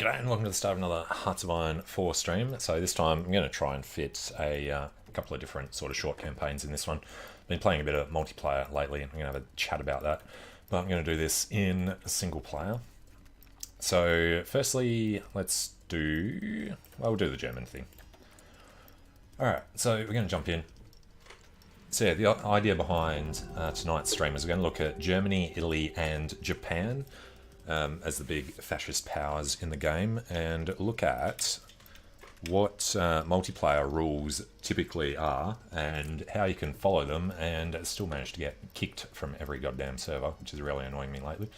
G'day and welcome to the start of another Hearts of Iron 4 stream. So this time I'm going to try and fit a couple of different sort of short campaigns in this one. I've been playing a bit of multiplayer lately and I'm going to have a chat about that. But I'm going to do this in single player. So firstly, let's do... well, we'll do the German thing. Alright, so we're going to jump in. So yeah, the idea behind tonight's stream is we're going to look at Germany, Italy and Japan as the big fascist powers in the game, and look at what multiplayer rules typically are and how you can follow them and still manage to get kicked from every goddamn server, which is really annoying me lately.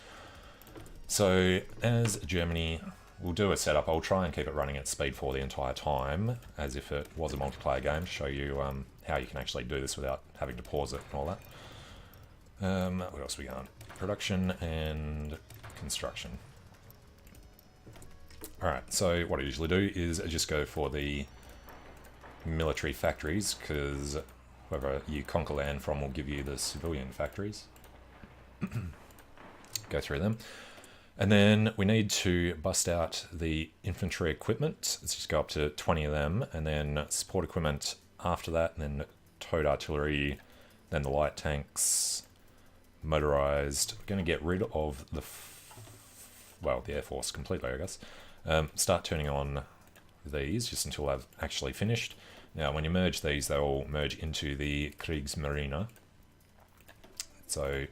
So as Germany, we'll do a setup. I'll try and keep it running at speed 4 the entire time as if it was a multiplayer game to show you how you can actually do this without having to pause it and all that. What else we got? Production and construction. Alright, so what I usually do is I just go for the military factories, because whoever you conquer land from will give you the civilian factories. Go through them. And then we need to bust out the infantry equipment. Let's just go up to 20 of them, and then support equipment after that, and then towed artillery, then the light tanks, motorized. We're going to get rid of the the Air Force completely, I guess. Start turning on these just until I've actually finished. Now, when you merge these, they all merge into the Kriegsmarine. So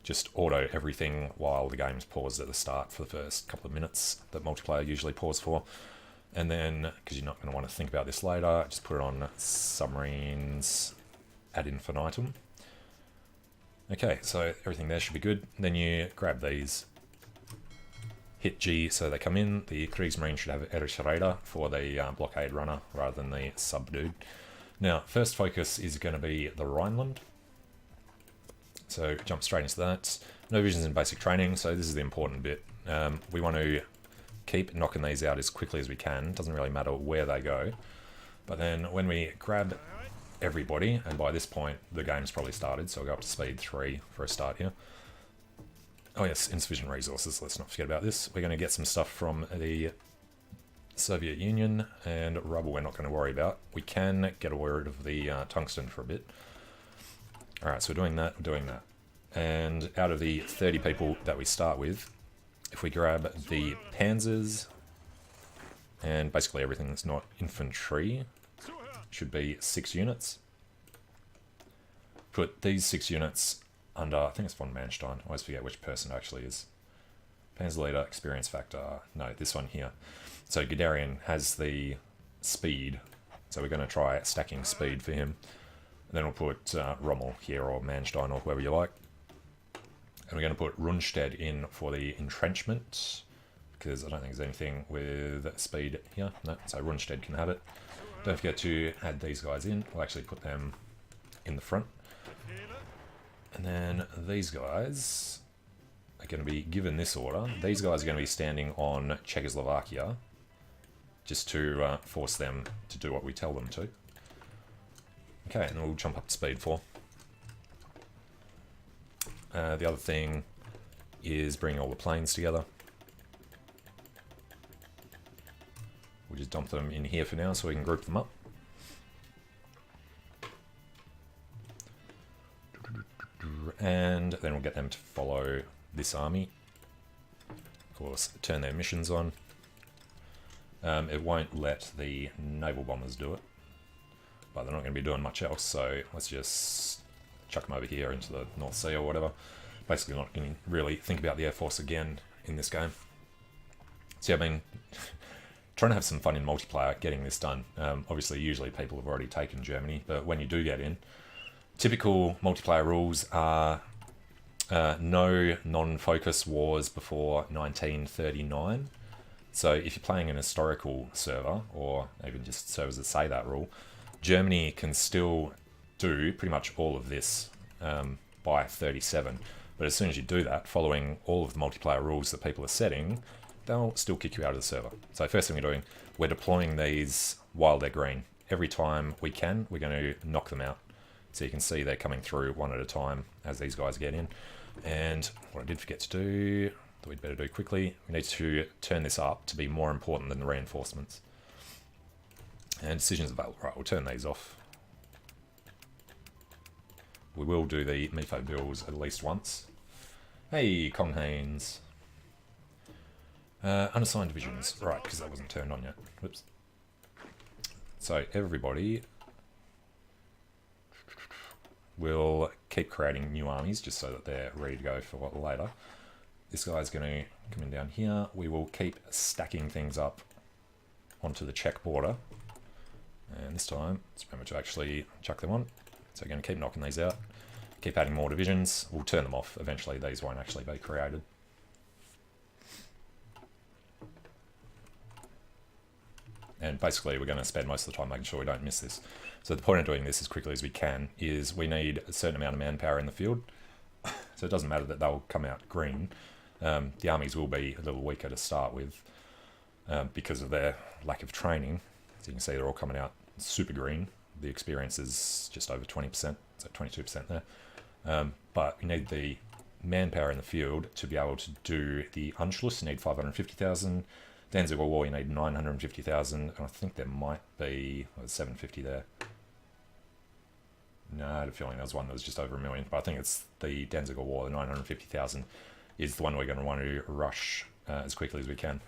just auto everything while the game's paused at the start for the first couple of minutes that multiplayer usually pause for. And then, because you're not going to want to think about this later, just put it on submarines ad infinitum. Okay, so everything there should be good. Then you grab these, hit G so they come in. The Kriegsmarine should have Erschreder for the blockade runner rather than the sub dude. Now, first focus is going to be the Rhineland. So jump straight into that. No visions in basic training, so this is the important bit. We want to keep knocking these out as quickly as we can. Doesn't really matter where they go. But then when we grab everybody, and by this point the game's probably started, so I'll go up to speed 3 for a start here. Oh yes, insufficient resources, let's not forget about this. We're going to get some stuff from the Soviet Union, and rubble we're not going to worry about. We can get rid of the tungsten for a bit. Alright, so we're doing that. And out of the 30 people that we start with, if we grab the panzers, and basically everything that's not infantry, should be 6 units. Put these 6 units under, I think it's von Manstein, I always forget which person it actually is. Panzer leader, experience factor, no, this one here. So Guderian has the speed, so we're going to try stacking speed for him. And then we'll put Rommel here, or Manstein, or whoever you like. And we're going to put Rundstedt in for the entrenchment, because I don't think there's anything with speed here. No, so Rundstedt can have it. Don't forget to add these guys in. We'll actually put them in the front. And then these guys are going to be given this order. These guys are going to be standing on Czechoslovakia, just to force them to do what we tell them to. Okay, and then we'll jump up to speed 4. The other thing is bring all the planes together. We'll just dump them in here for now so we can group them up. And then we'll get them to follow this army. Of course, turn their missions on. It won't let the naval bombers do it, but they're not going to be doing much else, so let's just chuck them over here into the North Sea or whatever. Basically not going to really think about the Air Force again in this game. So yeah, I've been trying to have some fun in multiplayer getting this done. Obviously, usually people have already taken Germany, but when you do get in, typical multiplayer rules are no non-focus wars before 1939. So if you're playing an historical server, or even just servers that say that rule, Germany can still do pretty much all of this by 37. But as soon as you do that, following all of the multiplayer rules that people are setting, they'll still kick you out of the server. So first thing we're doing, we're deploying these while they're green. Every time we can, we're going to knock them out. So you can see they're coming through one at a time as these guys get in. And what I did forget to do, that we'd better do quickly. We need to turn this up to be more important than the reinforcements. And decisions available. Right, we'll turn these off. We will do the MIFO bills at least once. Hey, Kong Haynes. Unassigned divisions. Right, because that wasn't turned on yet. Whoops. So everybody will keep creating new armies just so that they're ready to go for later. This guy's going to come in down here. We will keep stacking things up onto the Czech border. And this time, let's remember to actually chuck them on. So we're going to keep knocking these out. Keep adding more divisions. We'll turn them off. Eventually, these won't actually be created. And basically, we're going to spend most of the time making sure we don't miss this. So the point of doing this as quickly as we can is we need a certain amount of manpower in the field. So it doesn't matter that they'll come out green. The armies will be a little weaker to start with because of their lack of training. So you can see they're all coming out super green. The experience is just over 20%, so 22% there. But you need the manpower in the field to be able to do the Anschluss. You need 550,000. Danzig War, you need 950,000. And I think there might be 750 there. No, I had a feeling there was one that was just over 1 million. But I think it's the Danzig War, the 950,000, is the one we're going to want to rush as quickly as we can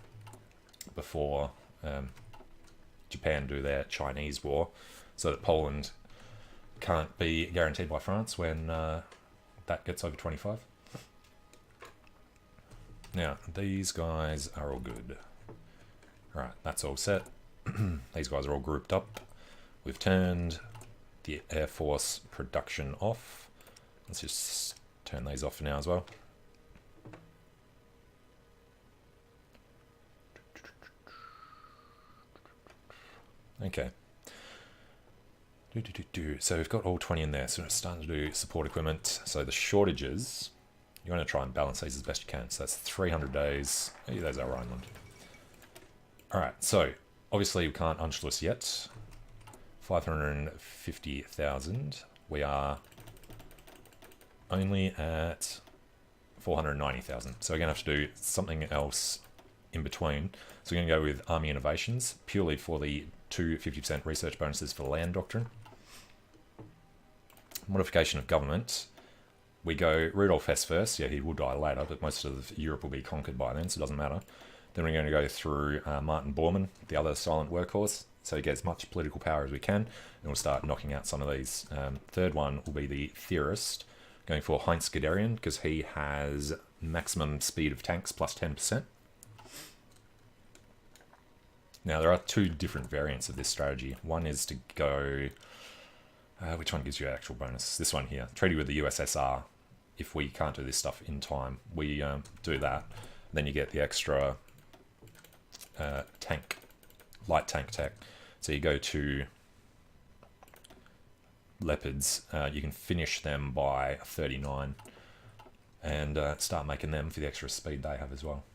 before Japan do their Chinese war, so that Poland can't be guaranteed by France when that gets over 25. Now, these guys are all good. Right, that's all set. These guys are all grouped up. We've turned the Air Force production off. Let's just turn these off for now as well. Okay. So we've got all 20 in there, so we're starting to do support equipment. So the shortages, you want to try and balance these as best you can. So that's 300 days. Hey, there's our Rhineland. Alright, so obviously we can't Anschluss yet. 550,000. We are only at 490,000. So we're going to have to do something else in between. So we're going to go with Army Innovations, purely for the 50% research bonuses for land doctrine. Modification of government. We go Rudolf Hess first. Yeah, he will die later, but most of Europe will be conquered by then, so it doesn't matter. Then we're going to go through Martin Bormann, the other silent workhorse, so he gets as much political power as we can, and we'll start knocking out some of these. Third one will be the Theorist, going for Heinz Guderian, because he has maximum speed of tanks plus 10%. Now, there are two different variants of this strategy. One is to go... which one gives you actual bonus? This one here. Treaty with the USSR. If we can't do this stuff in time, we do that. Then you get the extra tank, light tank tech. So you go to Leopards. You can finish them by 39 and start making them for the extra speed they have as well.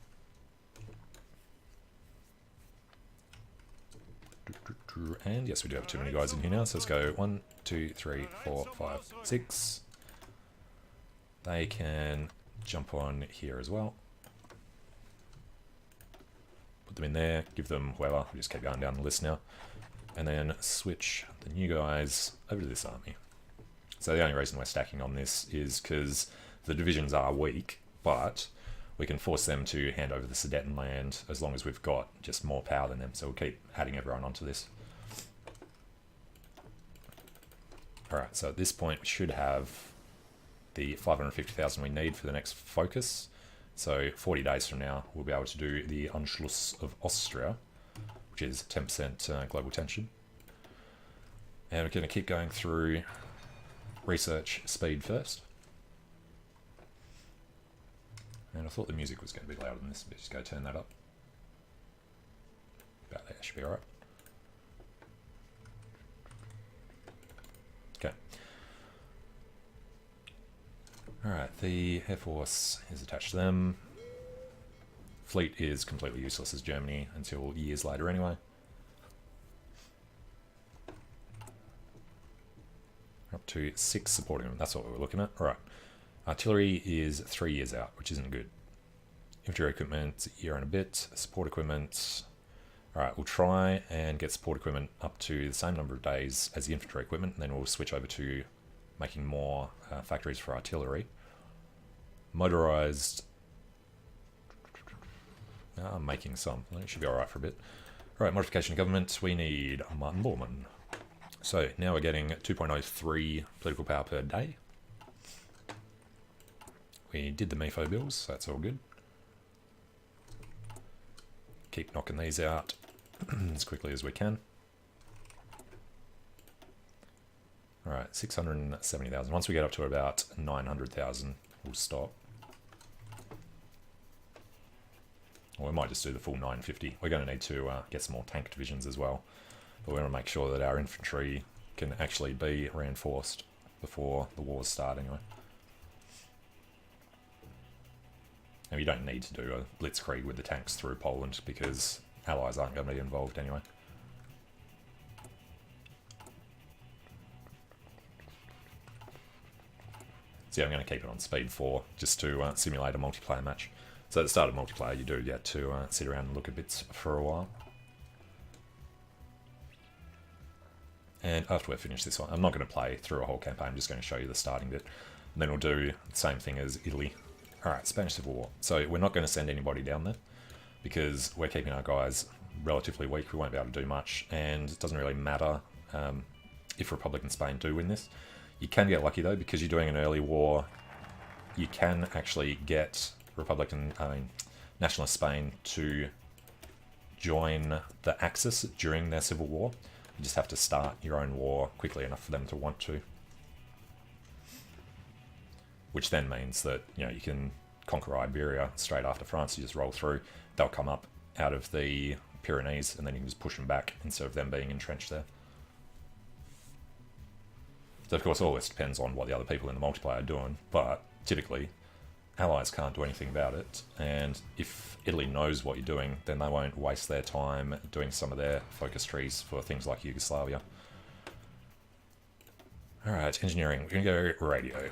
And yes, we do have too many guys in here now, so let's go 1, 2, 3, 4, 5, 6. They can jump on here as well. Put them in there, give them whoever. We just keep going down the list now. And then switch the new guys over to this army. So the only reason we're stacking on this is because the divisions are weak, but we can force them to hand over the Sudetenland as long as we've got just more power than them. So we'll keep adding everyone onto this. Alright, so at this point we should have the 550,000 we need for the next focus. So 40 days from now we'll be able to do the Anschluss of Austria, which is 10% global tension. And we're going to keep going through research speed first. And I thought the music was going to be louder than this, but just go turn that up. About there, should be alright. Okay. Alright, the Air Force is attached to them. Fleet is completely useless as Germany until years later anyway. Up to 6 supporting them, that's what we were looking at. Alright. Artillery is 3 years out, which isn't good. Infantry equipment, year and a bit. Support equipment. Alright, we'll try and get support equipment up to the same number of days as the infantry equipment, and then we'll switch over to making more factories for artillery. Motorized. I'm making some. It should be alright for a bit. Alright, modification of government. We need Martin Bormann. So now we're getting 2.03 political power per day. We did the MEFO bills, so that's all good. Keep knocking these out as quickly as we can. Alright, 670,000. Once we get up to about 900,000, we'll stop. Or we might just do the full 950. We're going to need to get some more tank divisions as well. But we want to make sure that our infantry can actually be reinforced before the wars start anyway. And you don't need to do a blitzkrieg with the tanks through Poland because allies aren't going to be involved anyway. So yeah, I'm going to keep it on speed 4 just to simulate a multiplayer match. So at the start of multiplayer you do get to sit around and look at bits for a while. And after we've finished this one, I'm not going to play through a whole campaign, I'm just going to show you the starting bit. And then we'll do the same thing as Italy. Alright, Spanish Civil War. So we're not going to send anybody down there because we're keeping our guys relatively weak. We won't be able to do much, and it doesn't really matter if Republican Spain do win this. You can get lucky though, because you're doing an early war. You can actually get Nationalist Spain to join the Axis during their civil war. You just have to start your own war quickly enough for them to want to. Which then means that, you know, you can conquer Iberia straight after France. You just roll through. They'll come up out of the Pyrenees, and then you can just push them back instead of them being entrenched there. So of course all this depends on what the other people in the multiplayer are doing, but typically allies can't do anything about it, and if Italy knows what you're doing, then they won't waste their time doing some of their focus trees for things like Yugoslavia. Alright, engineering. We're going to go radio.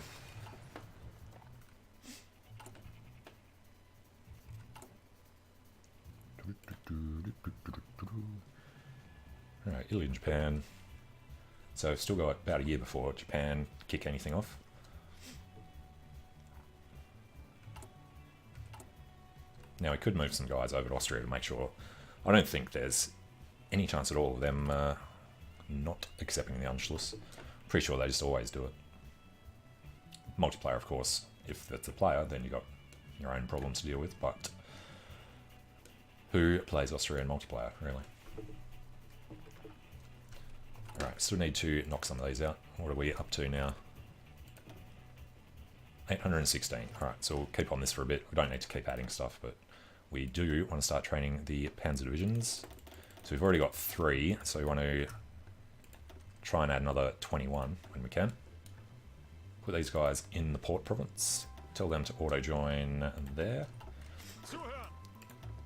Alright, Italy and Japan. So still got about a year before Japan kick anything off. Now we could move some guys over to Austria to make sure. I don't think there's any chance at all of them not accepting the Anschluss. Pretty sure they just always do it. Multiplayer, of course. If it's a player, then you've got your own problems to deal with, but who plays Austria in multiplayer, really? Alright, still need to knock some of these out. What are we up to now? 816. Alright, so we'll keep on this for a bit. We don't need to keep adding stuff, but we do want to start training the Panzer divisions. So we've already got 3, so we want to try and add another 21 when we can. Put these guys in the port province. Tell them to auto-join there.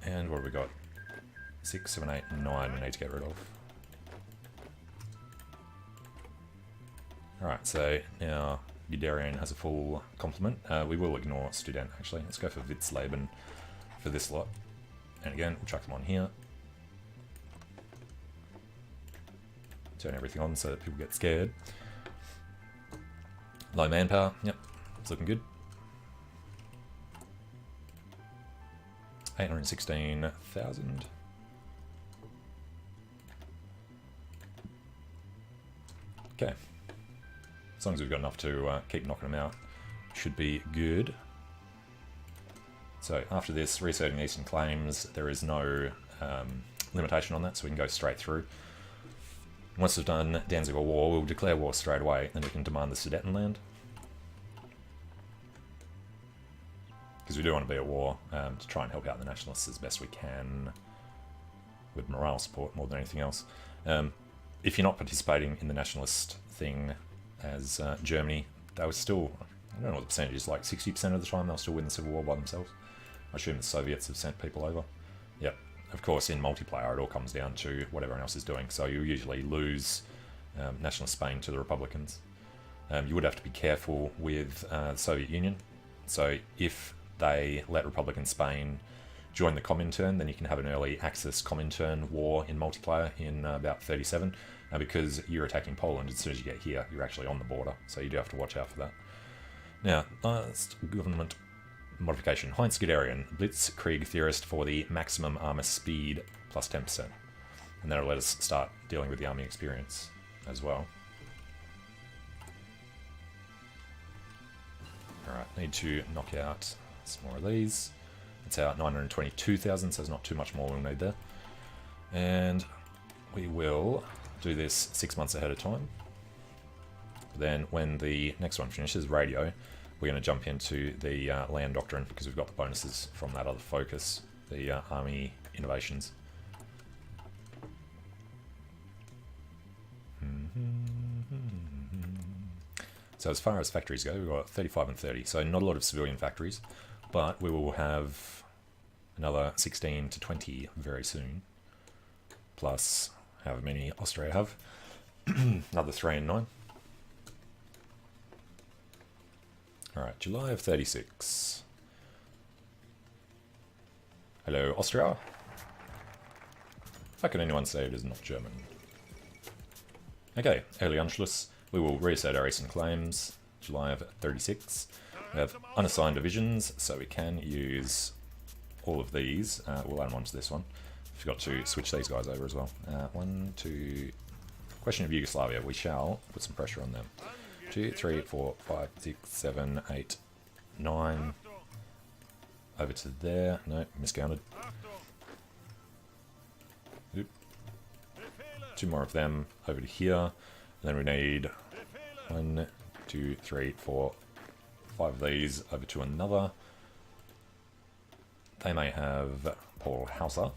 And what have we got? 6, 7, 8, 9 we need to get rid of. Alright, so now Guderian has a full complement. We will ignore Student, actually. Let's go for Witzleben for this lot. And again, we'll chuck them on here. Turn everything on so that people get scared. Low manpower, yep, it's looking good. 816,000. Okay. As long as we've got enough to keep knocking them out, should be good. So after this, reasserting Eastern claims, there is no limitation on that, so we can go straight through. Once we've done Danziger War, we'll declare war straight away, and we can demand the Sudetenland. Because we do want to be at war to try and help out the nationalists as best we can with morale support more than anything else. If you're not participating in the nationalist thing as Germany, they were still, I don't know what the percentage is, like 60% of the time they'll still win the Civil War by themselves. I assume the Soviets have sent people over. Yep. Of course, in multiplayer, it all comes down to what everyone else is doing. So you usually lose nationalist Spain to the Republicans. You would have to be careful with the Soviet Union. So if they let Republican Spain join the Comintern, then you can have an early access Comintern war in multiplayer in about 37. Because you're attacking Poland, as soon as you get here, you're actually on the border, so you do have to watch out for that. Now, last government modification. Heinz Guderian, Blitzkrieg theorist for the maximum armor speed plus 10%. And that'll let us start dealing with the army experience as well. Alright, need to knock out some more of these. It's out 922,000, so there's not too much more we'll need there. And we will do this 6 months ahead of time. Then when the next one finishes, radio, we're going to jump into the land doctrine because we've got the bonuses from that other focus, the army innovations. So as far as factories go, we've got 35 and 30, so not a lot of civilian factories, but we will have another 16 to 20 very soon, plus however many Austria have. Another 3 and 9. Alright, July of 36. Hello, Austria. How can anyone say it is not German? Okay, early Anschluss. We will reassert our eastern claims. July of 36. We have unassigned divisions, so we can use all of these. We'll add them onto this one. Forgot to switch these guys over as well. 1, 2... Question of Yugoslavia. We shall put some pressure on them. 2, 3, 4, 5, 6, 7, 8, 9. Over to there. No, miscounted. Oop. 2 more of them over to here. And then we need 1, 2, 3, 4, 5 of these over to another. They may have Paul Hauser.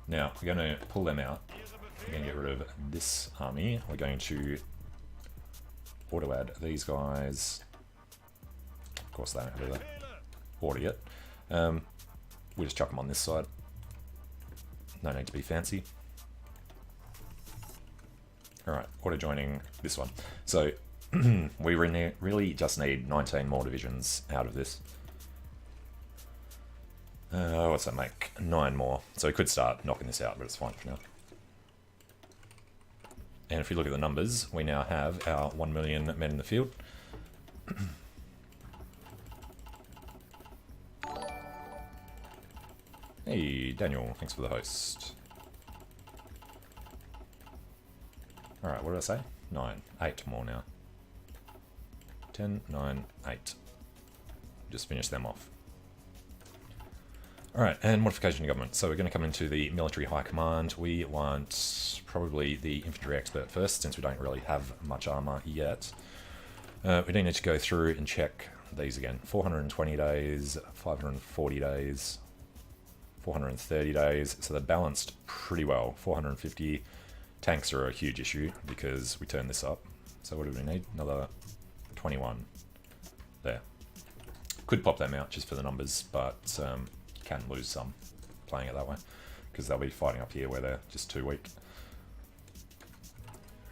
Now, we're going to pull them out. We're going to get rid of this army. We're going to auto-add these guys. Of course, they don't have the order yet. We'll just chuck them on this side. No need to be fancy. Alright, auto-joining this one. So, we really just need 19 more divisions out of this. What's that make? 9 more. So we could start knocking this out, but it's fine for now. And if you look at the numbers, we now have our 1 million men in the field. Hey, Daniel, thanks for the host. Alright, what did I say? 9. 8 more now. 10, 9, 8. Just finish them off. Alright, and modification of government. So we're going to come into the military high command. We want probably the infantry expert first, since we don't really have much armor yet. We do need to go through and check these again. 420 days, 540 days, 430 days. So they're balanced pretty well. 450. Tanks are a huge issue because we turn this up. So what do we need? Another 21. There. Could pop them out just for the numbers, but can lose some playing it that way because they'll be fighting up here where they're just too weak.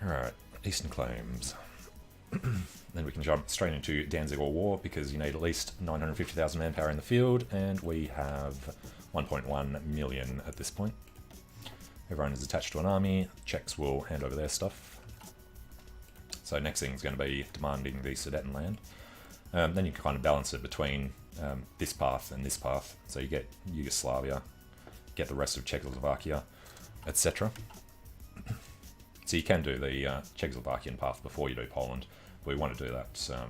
Alright, Eastern claims. Then we can jump straight into Danzig or War because you need at least 950,000 manpower in the field, and we have 1.1 million at this point. Everyone is attached to an army. Czechs will hand over their stuff. So next thing is going to be demanding the Sudetenland. Then you can kind of balance it between this path and this path. So you get Yugoslavia, get the rest of Czechoslovakia, etc. So you can do the Czechoslovakian path before you do Poland. But we want to do that to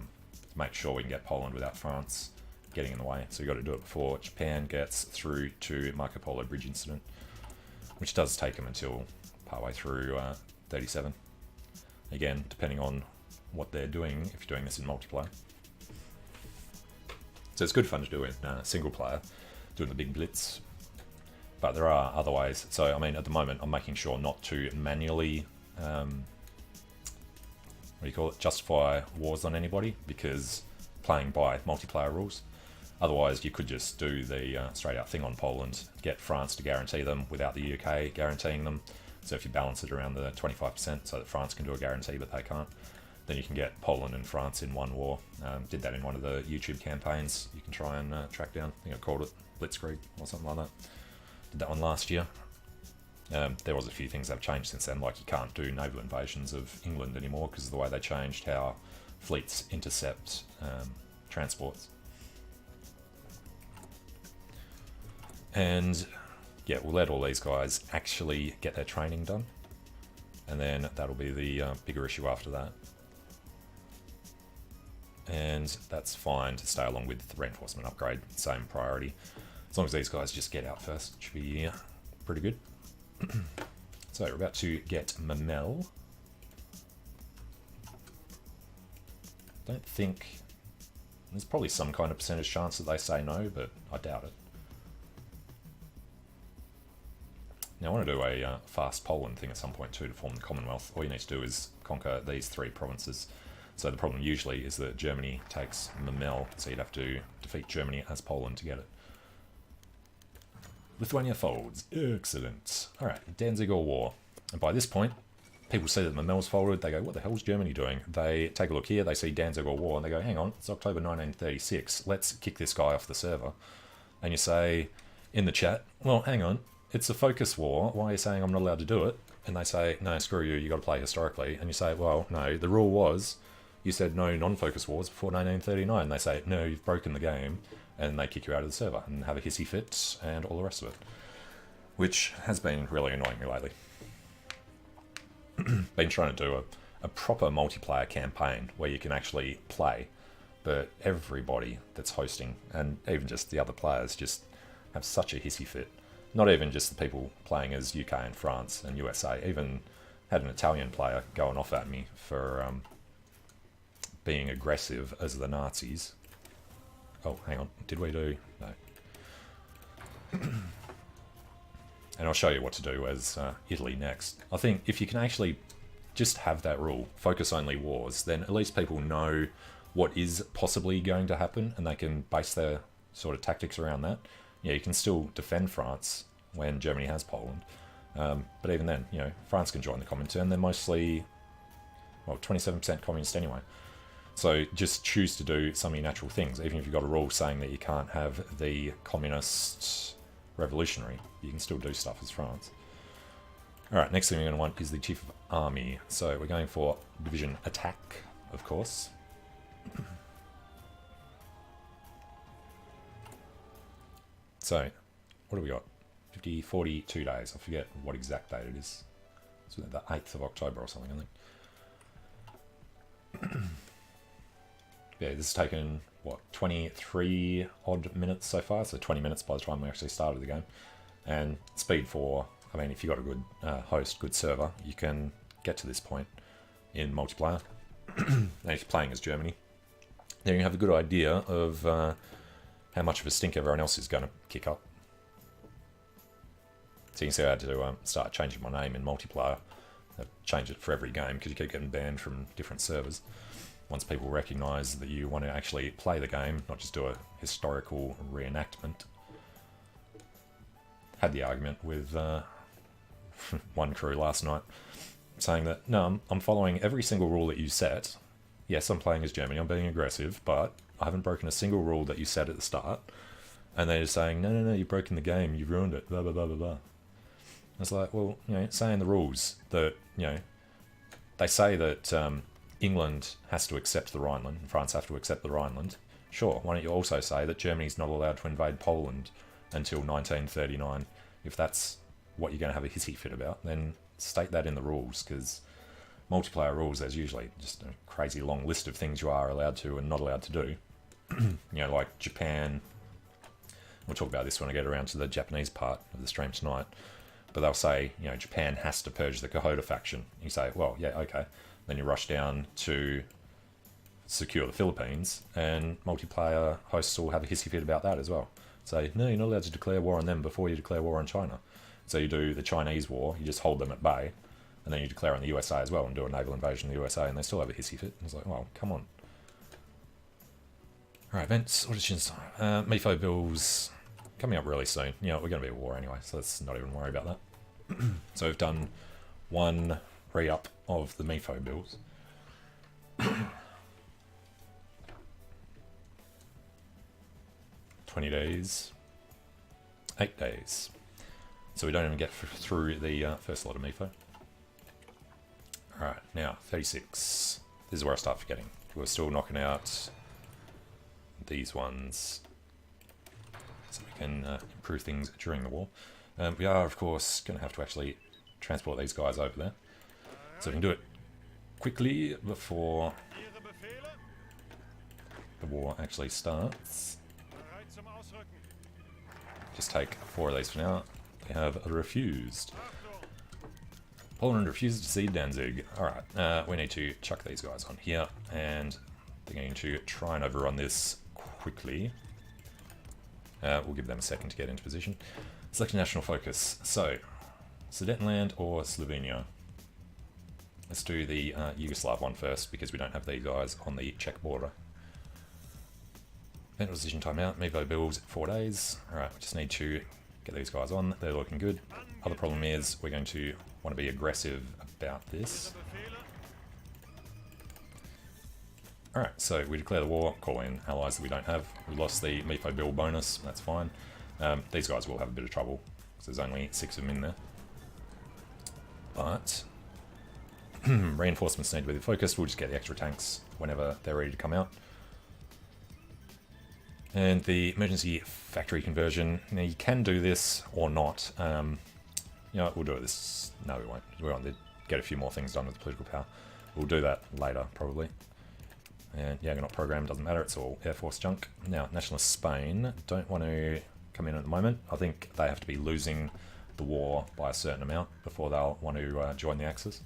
make sure we can get Poland without France getting in the way. So you've got to do it before Japan gets through to Marco Polo Bridge incident, which does take them until partway through 37. Again, depending on what they're doing, if you're doing this in multiplayer. So it's good fun to do in single player, doing the big blitz. But there are other ways. So, I mean, at the moment, I'm making sure not to manually, justify wars on anybody, because playing by multiplayer rules. Otherwise, you could just do the straight out thing on Poland, get France to guarantee them without the UK guaranteeing them. So if you balance it around the 25% so that France can do a guarantee but they can't, then you can get Poland and France in one war. Did that in one of the YouTube campaigns. You can try and track down. I think I called it Blitzkrieg or something like that. Did that one last year. There was a few things that have changed since then, like you can't do naval invasions of England anymore because of the way they changed how fleets intercept transports. And yeah, we'll let all these guys actually get their training done, and then that'll be the bigger issue after that. And that's fine to stay along with the reinforcement upgrade, same priority. As long as these guys just get out first, it should be pretty good. So we're about to get Mamel. Don't think... There's probably some kind of percentage chance that they say no, but I doubt it. Now I want to do a fast Poland thing at some point too to form the Commonwealth. All you need to do is conquer these 3 provinces. So the problem usually is that Germany takes Mamel, so you'd have to defeat Germany as Poland to get it. Lithuania folds. Excellent. Alright, Danziger War. And by this point, people see that Mamel's folded, they go, what the hell's Germany doing? They take a look here, they see Danziger War, and they go, hang on, it's October 1936, let's kick this guy off the server. And you say in the chat, well, hang on, it's a focus war, why are you saying I'm not allowed to do it? And they say, no, screw you, you got to play historically. And you say, well, no, the rule was, you said no non-focus wars before 1939. They say, no, you've broken the game, and they kick you out of the server and have a hissy fit and all the rest of it. Which has been really annoying me lately. Been trying to do a proper multiplayer campaign where you can actually play, but everybody that's hosting, and even just the other players, just have such a hissy fit. Not even just the people playing as UK and France and USA, even had an Italian player going off at me for being aggressive as the Nazis. Oh, hang on, did we do? No. And I'll show you what to do as Italy next. I think if you can actually just have that rule, focus only wars, then at least people know what is possibly going to happen and they can base their sort of tactics around that. Yeah, you can still defend France when Germany has Poland. But even then, you know, France can join the Comintern. They're mostly, well, 27% communist anyway. So just choose to do some of your natural things, even if you've got a rule saying that you can't have the communist revolutionary. You can still do stuff as France. Alright, next thing we're going to want is the Chief of Army. So we're going for Division Attack, of course. So, what do we got? 42 days. I forget what exact date it is. It's the 8th of October or something, I think. Yeah, this has taken, what, 23 odd minutes so far, so 20 minutes by the time we actually started the game. And speed for, I mean, if you've got a good host, good server, you can get to this point in multiplayer. And if you're playing as Germany, then you have a good idea of how much of a stink everyone else is going to kick up. So you can see I had to start changing my name in multiplayer. I've changed it for every game because you keep getting banned from different servers. Once people recognise that you want to actually play the game, not just do a historical reenactment. Had the argument with one crew last night, saying that, no, I'm following every single rule that you set. Yes, I'm playing as Germany, I'm being aggressive, but I haven't broken a single rule that you set at the start. And they're just saying, no, you've broken the game, you've ruined it, blah, blah, blah, blah, blah. It's like, well, you know, saying the rules that, you know, they say that England has to accept the Rhineland and France have to accept the Rhineland. Sure, why don't you also say that Germany's not allowed to invade Poland until 1939? If that's what you're going to have a hissy fit about, then state that in the rules, because multiplayer rules, there's usually just a crazy long list of things you are allowed to and not allowed to do. You know, like Japan. We'll talk about this when I get around to the Japanese part of the stream tonight. But they'll say, you know, Japan has to purge the Kohota faction. You say, well, yeah, okay. Then you rush down to secure the Philippines, and multiplayer hosts will have a hissy fit about that as well. Say, no, you're not allowed to declare war on them before you declare war on China. So you do the Chinese war, you just hold them at bay, and then you declare on the USA as well and do a naval invasion of the USA, and they still have a hissy fit. And it's like, well, come on. Alright, events, auditions, MIFO bills coming up really soon. You know, we're going to be at war anyway, so let's not even worry about that. So we've done one re-up of the MIFO bills. 20 days. 8 days. So we don't even get through the first lot of MIFO. Alright, now 36. This is where I start forgetting. We're still knocking out these ones so we can improve things during the war. We are, of course, going to have to actually transport these guys over there. So we can do it quickly before the war actually starts. Just take 4 of these for now. They have refused. Poland refuses to cede Danzig. Alright, we need to chuck these guys on here, and they're going to try and overrun this quickly. We'll give them a second to get into position. Select national focus. So, Sudetenland or Slovenia? Let's do the Yugoslav one first, because we don't have these guys on the Czech border. Event decision timeout. Mevo builds 4 days. Alright, we just need to get these guys on. They're looking good. Other problem is we're going to want to be aggressive about this. Alright, so we declare the war, call in allies that we don't have. We lost the MIFO build bonus, that's fine. These guys will have a bit of trouble, because there's only 6 of them in there. But reinforcements need to be the focus. We'll just get the extra tanks whenever they're ready to come out. And the emergency factory conversion. Now you can do this or not. You know what, we'll do it this. No, we won't. We want to get a few more things done with political power. We'll do that later, probably. And yeah, not programmed, doesn't matter. It's all Air Force junk. Now, Nationalist Spain don't want to come in at the moment. I think they have to be losing the war by a certain amount before they'll want to join the Axis.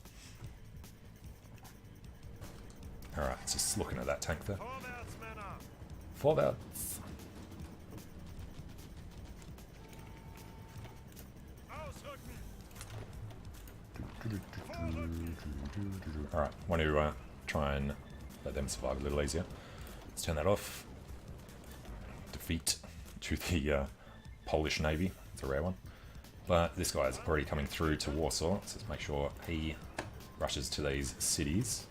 Alright, just looking at that tank there. Vorwärts! Alright, want to try and let them survive a little easier. Let's turn that off. Defeat to the Polish Navy. It's a rare one. But this guy's already coming through to Warsaw, so let's make sure he rushes to these cities.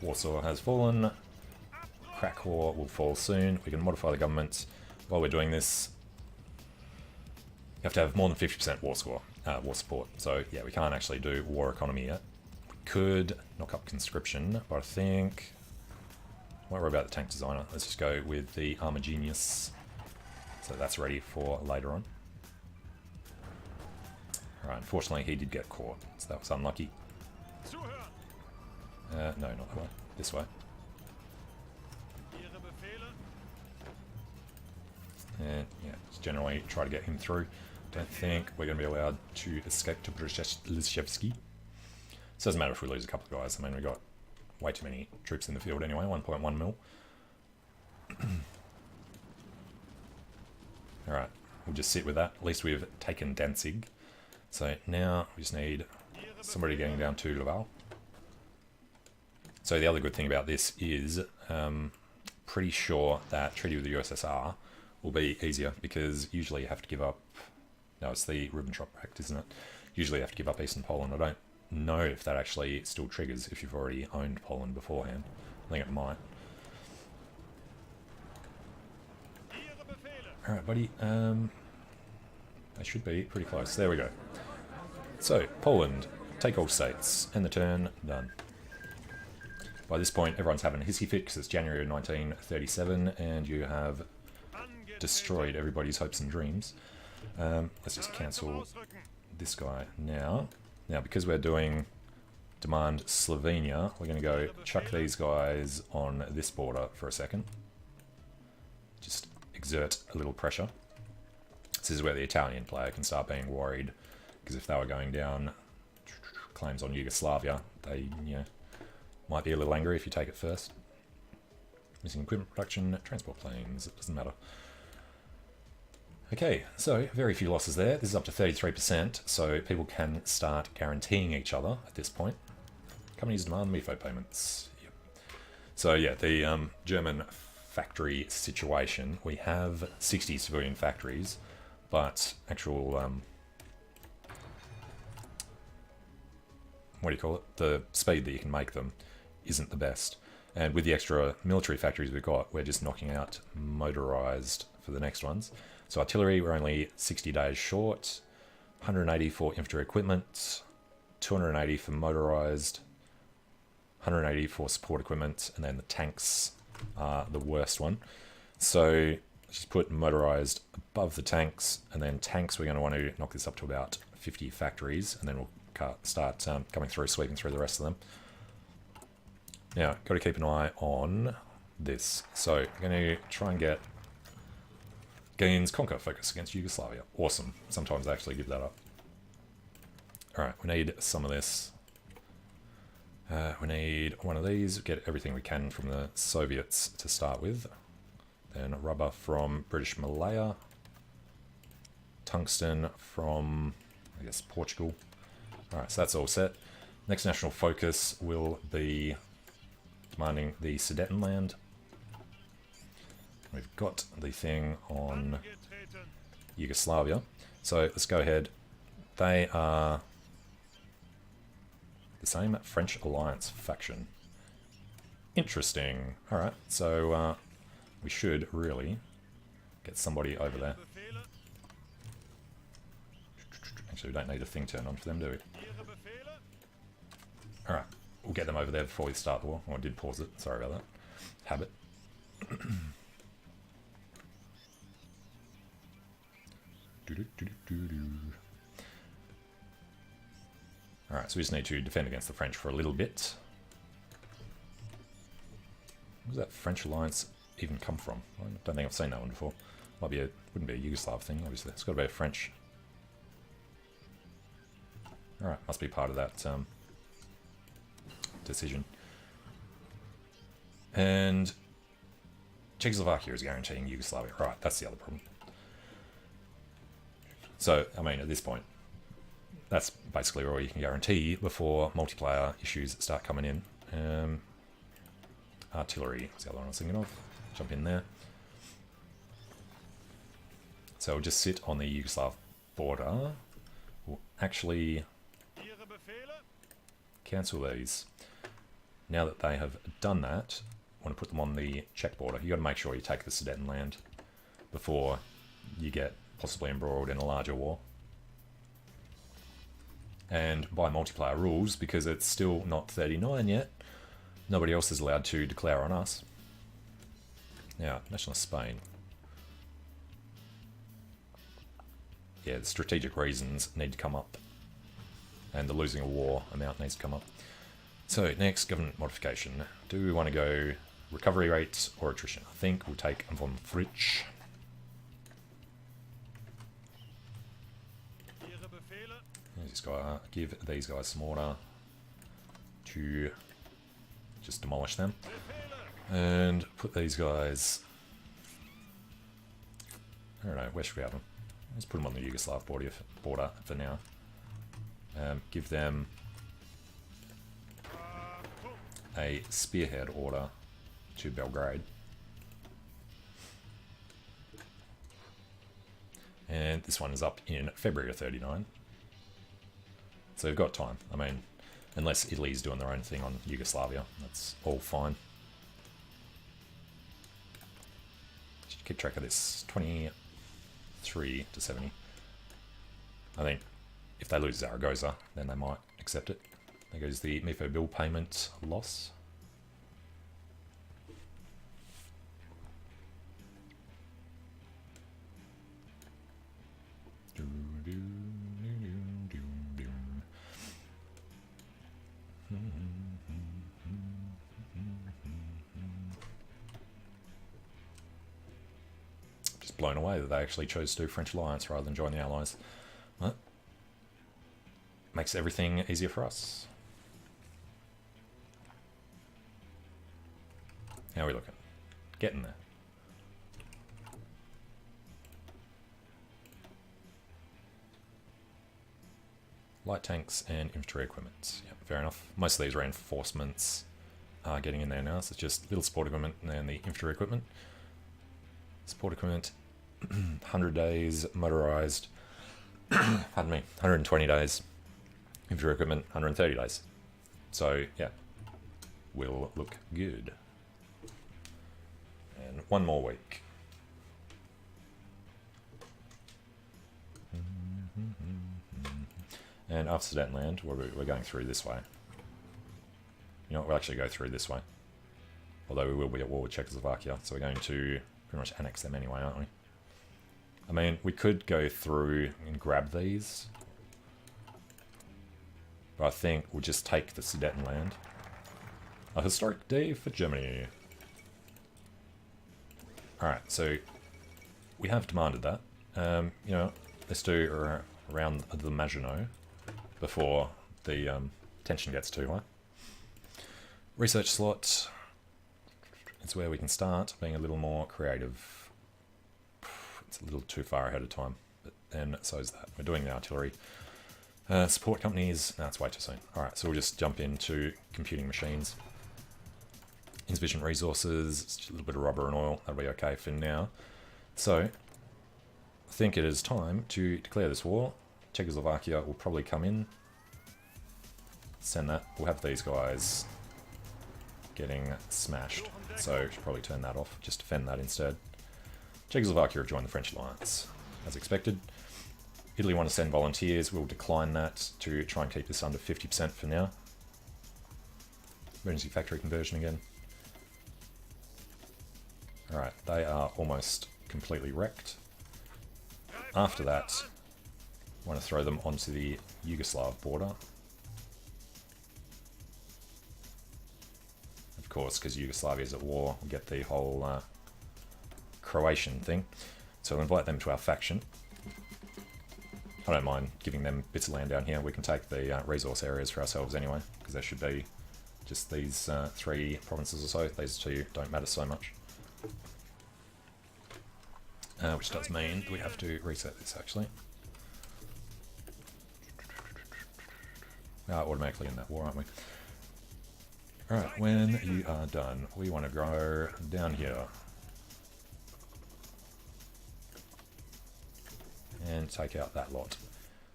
Warsaw has fallen. Krakow will fall soon. We can modify the government. While we're doing this, you have to have more than 50% war support. So yeah, we can't actually do war economy yet. We could knock up conscription, but I think I won't worry about the tank designer. Let's just go with the armor genius. So that's ready for later on. Alright, unfortunately he did get caught, so that was unlucky. No, not that way. This way. And yeah, just generally try to get him through. Don't think we're going to be allowed to escape to Brzezinski. So it doesn't matter if we lose a couple of guys. I mean, we've got way too many troops in the field anyway, 1.1 mil. Alright, we'll just sit with that. At least we've taken Danzig. So now we just need somebody getting down to Laval. So the other good thing about this is, pretty sure that treaty with the USSR will be easier, because usually you have to give up, no, it's the Ribbentrop Pact, isn't it? Usually you have to give up Eastern Poland. I don't know if that actually still triggers if you've already owned Poland beforehand. I think it might. Alright, buddy, they should be pretty close. There we go. So, Poland, take all states, end the turn, done. By this point, everyone's having a hissy fit because it's January 1937 and you have destroyed everybody's hopes and dreams. Let's just cancel this guy now. Now, because we're doing demand Slovenia, we're going to go chuck these guys on this border for a second. Just exert a little pressure. This is where the Italian player can start being worried, because if they were going down claims on Yugoslavia, they, you know, might be a little angry if you take it first. Missing equipment production, transport planes, it doesn't matter. Okay, so very few losses there. This is up to 33%, so people can start guaranteeing each other at this point. Companies demand MIFO payments. Yep. So yeah, the German factory situation, we have 60 civilian factories, but actual what do you call it? The speed that you can make them isn't the best. And with the extra military factories we've got, we're just knocking out motorized for the next ones. So artillery, we're only 60 days short. 180 for infantry equipment, 280 for motorized, 180 for support equipment, and then the tanks are the worst one. So just put motorized above the tanks, and then tanks, we're going to want to knock this up to about 50 factories, and then we'll start coming through, sweeping through the rest of them. Now, got to keep an eye on this. So I'm going to try and get gains conquer focus against Yugoslavia. Awesome. Sometimes I actually give that up. Alright, we need some of this. We need one of these. Get everything we can from the Soviets to start with. Then rubber from British Malaya. Tungsten from, I guess, Portugal. Alright, so that's all set. Next national focus will be demanding the Sudetenland. We've got the thing on Yugoslavia. So let's go ahead. They are the same French Alliance faction. Interesting. Alright, so we should really get somebody over there. Actually, we don't need a thing turned on for them, do we? Alright, we'll get them over there before we start the war. Oh, I did pause it. Sorry about that. Habit. Alright, so we just need to defend against the French for a little bit. Where does that French alliance even come from? I don't think I've seen that one before. Might be wouldn't be a Yugoslav thing, obviously. It's got to be a French. Alright, must be part of that decision. And Czechoslovakia is guaranteeing Yugoslavia. Right, that's the other problem. So, I mean, at this point, that's basically all you can guarantee before multiplayer issues start coming in. Artillery is the other one I was thinking of. Jump in there. So we'll just sit on the Yugoslav border. We'll actually cancel these. Now that they have done that, I want to put them on the Czech border. You've got to make sure you take the Sudetenland before you get possibly embroiled in a larger war. And by multiplayer rules, because it's still not 39 yet, nobody else is allowed to declare on us. Now, nationalist Spain. Yeah, the strategic reasons need to come up. And the losing a war amount needs to come up. So, next, government modification. Do we want to go recovery rates or attrition? I think we'll take von Fritsch. Just gotta give these guys some order to just demolish them. And put these guys... I don't know, where should we have them? Let's put them on the Yugoslav border for now. Give them a spearhead order to Belgrade. And this one is up in February of 39. So we've got time. I mean, unless Italy's doing their own thing on Yugoslavia, that's all fine. Should keep track of this. 23 to 70. I think if they lose Zaragoza, then they might accept it. There goes the MIFO bill payment loss. Just blown away that they actually chose to do French alliance rather than join the Allies. Well, makes everything easier for us. How are we looking? Getting there. Light tanks and infantry equipment. Yep, fair enough. Most of these reinforcements are getting in there now, so it's just little support equipment and then the infantry equipment. Support equipment, 100 days, motorized, pardon me, 120 days. Infantry equipment, 130 days. So, yeah, will look good. And one more week. And after Sudetenland, we're going through this way. You know what, we'll actually go through this way. Although we will be at war with Czechoslovakia, so we're going to pretty much annex them anyway, aren't we? I mean, we could go through and grab these. But I think we'll just take the Sudetenland. A historic day for Germany. Alright, so we have demanded that. You know, let's do around the Maginot before the tension gets too high. Research slot. It's where we can start being a little more creative. It's a little too far ahead of time, but then so is that. We're doing the artillery. Support companies, no, it's way too soon. Alright, so we'll just jump into computing machines. Insufficient resources, just a little bit of rubber and oil, that'll be okay for now. So, I think it is time to declare this war. Czechoslovakia will probably come in. Send that. We'll have these guys getting smashed, so we should probably turn that off, just defend that instead. Czechoslovakia have joined the French alliance, as expected. Italy want to send volunteers, we'll decline that to try and keep this under 50% for now. Emergency factory conversion again. Alright, they are almost completely wrecked. After that, I want to throw them onto the Yugoslav border. Of course, because Yugoslavia is at war, we'll get the whole Croatian thing. So we'll invite them to our faction. I don't mind giving them bits of land down here. We can take the resource areas for ourselves anyway, because there should be just these 3 provinces or so. These 2 don't matter so much. Which does mean that we have to reset this actually. We are automatically in that war, aren't we? Alright, when you are done, we want to go down here. And take out that lot.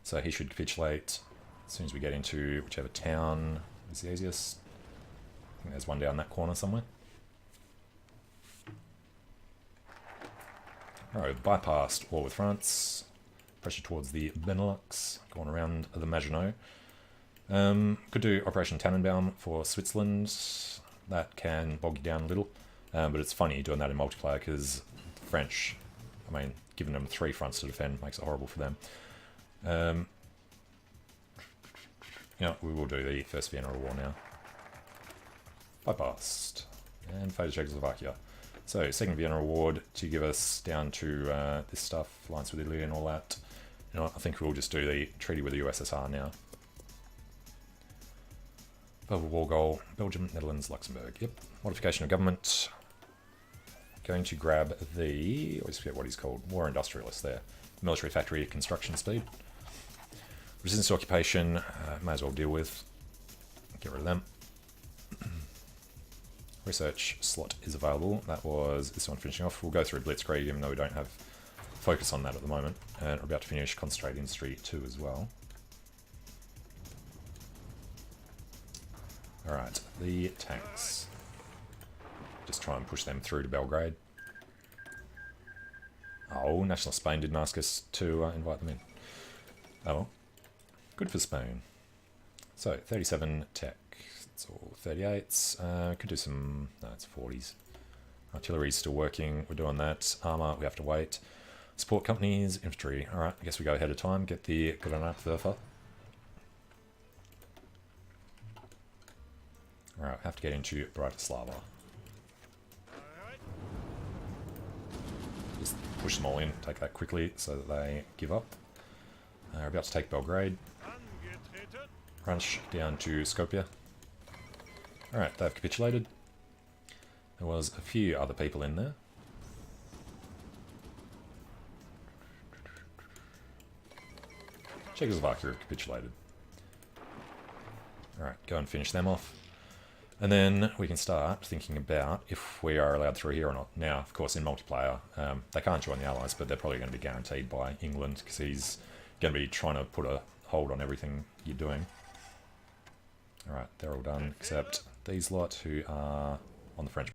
So he should capitulate as soon as we get into whichever town is the easiest. I think there's one down that corner somewhere. Alright, bypassed war with France. Pressure towards the Benelux, going around the Maginot. Could do Operation Tannenbaum for Switzerland. That can bog you down a little. But it's funny doing that in multiplayer because the French, I mean, giving them 3 fronts to defend makes it horrible for them. You know, we will do the First Vienna War now. Bypassed. And fate of Czechoslovakia. So, Second Vienna Award to give us down to this stuff, alliance with Italy and all that. You know, I think we'll just do the treaty with the USSR now. Velvet War goal, Belgium, Netherlands, Luxembourg. Yep. Modification of government. Going to grab the, I always forget what he's called, war industrialist there. Military factory construction speed. Resistance to occupation, may as well deal with. Get rid of them. Research slot is available. That was this one finishing off. We'll go through Blitzkrieg even though we don't have focus on that at the moment. And we're about to finish Concentrate Industry 2 as well. Alright, the tanks. Just try and push them through to Belgrade. Oh, National Spain didn't ask us to invite them in. Oh well. Good for Spain. So, 37 tech. It's all 38s. Could do some... no, it's 40s. Artillery's still working. We're doing that. Armour, we have to wait. Support companies, infantry. Alright, I guess we go ahead of time. Get the Granatwerfer. Alright, have to get into Bratislava. Just push them all in, take that quickly so that they give up. We're about to take Belgrade. Rush down to Skopje. Alright, they've capitulated. There was a few other people in there. Czechoslovakia have capitulated. Alright, go and finish them off. And then we can start thinking about if we are allowed through here or not. Now, of course, in multiplayer, they can't join the Allies, but they're probably going to be guaranteed by England because he's going to be trying to put a hold on everything you're doing. All right, they're all done except these lot who are on the French